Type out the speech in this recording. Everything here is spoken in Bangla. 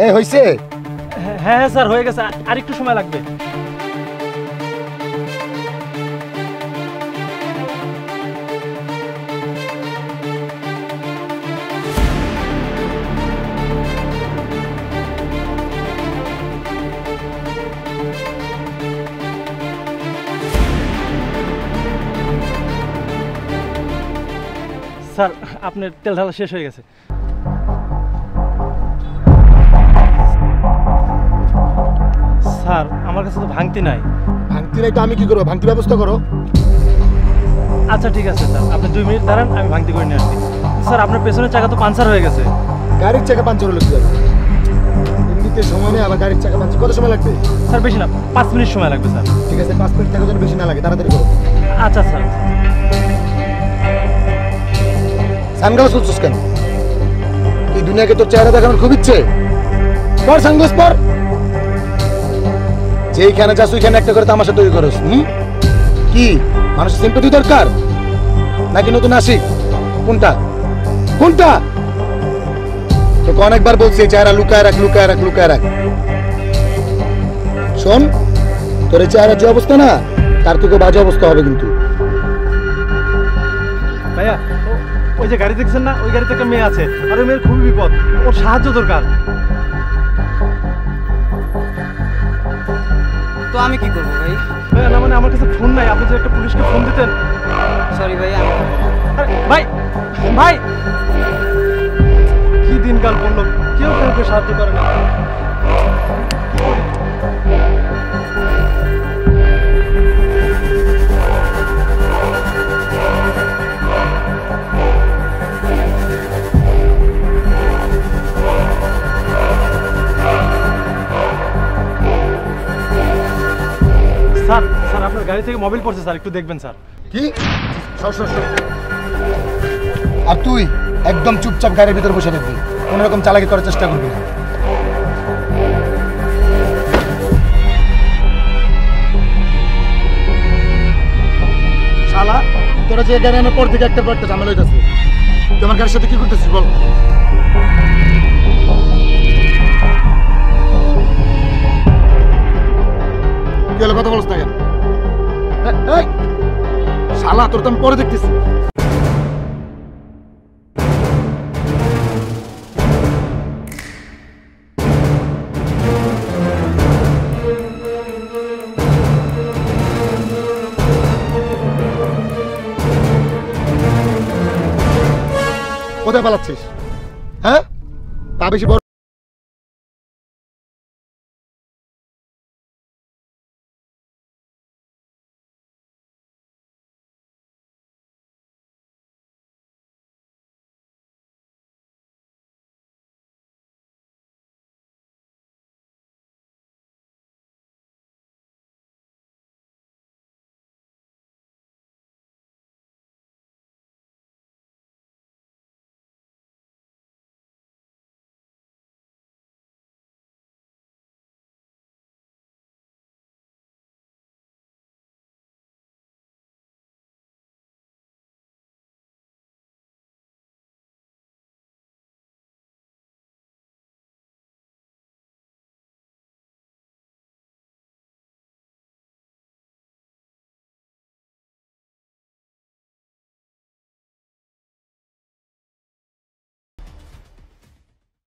এ হইছে? হ্যাঁ হ্যাঁ স্যার হয়ে গেছে, আর একটু সময় লাগবে। স্যার আপনার তেল ঢালা শেষ হয়ে গেছে। স্যার আমার কাছে তো ভাঙতি নাই। ভাঙতি নাই তো আমি কি করবো? ভাঙতি ব্যবস্থা করো। আচ্ছা ঠিক আছে স্যার, আপনি 2 মিনিট দাঁড়ান, আমি ভাঙতি করে নিয়ে আসছি। স্যার আপনার পেছনের চাকা তো পাঞ্চার হয়ে গেছে। গাড়ির চাকা পাঞ্চার হলে কি যাবে? এমনিতে সময় নেই, আবার গাড়ির চাকা পাঞ্চার কত সময় লাগবে? স্যার বেশি না, 5 মিনিট সময় লাগবে স্যার। ঠিক আছে, 5 মিনিট থেকে যেন বেশি না লাগে, তাড়াতাড়ি করো। আচ্ছা স্যার। সানগ্লাস পরছিস কেন? এই দুনিয়াকে তোর চেহারা দেখানোর খুব ইচ্ছে? পর সানগ্লাস পর। যেইখানে যাস ওইখানে একটা করে তামাশা তৈরি করস। কি মানুষের সিম্পথি দরকার নাকি নতুন আশিক? কোনটা কোনটা? তোকে অনেকবার বলছি চেহারা লুকায় রাখ, লুকায় রাখ, লুকায় রাখ। শোন, তোর এই চেহারা যে অবস্থা না, তার থেকে বাজে অবস্থা হবে কিন্তু। ভাইয়া ওই যে গাড়ি দেখছেন না, ওই গাড়িতে একটা মেয়ে আছে, আর ওই মেয়ের খুবই বিপদ, ওর সাহায্য দরকার। তো আমি কি করবো ভাই? ভাইয়া না মানে আমার কাছে ফোন নাই, আপনি যদি একটা পুলিশকে ফোন দিতেন। সরি ভাই, আমি আরে ভাই ভাই, কি দিনকাল পড়লো, কেউ কাউকে সাহায্য করে না। স্যার স্যার আপনার গাড়ি থেকে মোবাইল পড়ছে স্যার, একটু দেখবেন স্যার। কি? সর সর সর। আর তুই একদম চুপচাপ গাড়ির ভিতরে বসে থাকবি, কোনো রকম চালাকি করার চেষ্টা করবি না। শালা, তোরা যে গাড়ি আনার পর থেকে একটা পর একটা ঝামেলা হইতেছে। তুই আমার গাড়ির সাথে কি করতেছিস বল? কি হলো, কথা বলছ না কেন? এই শালা, তোর তো আমি পরে দেখতেছি। কোথায় পালাচ্ছিস? হ্যাঁ, তা বেশি বড়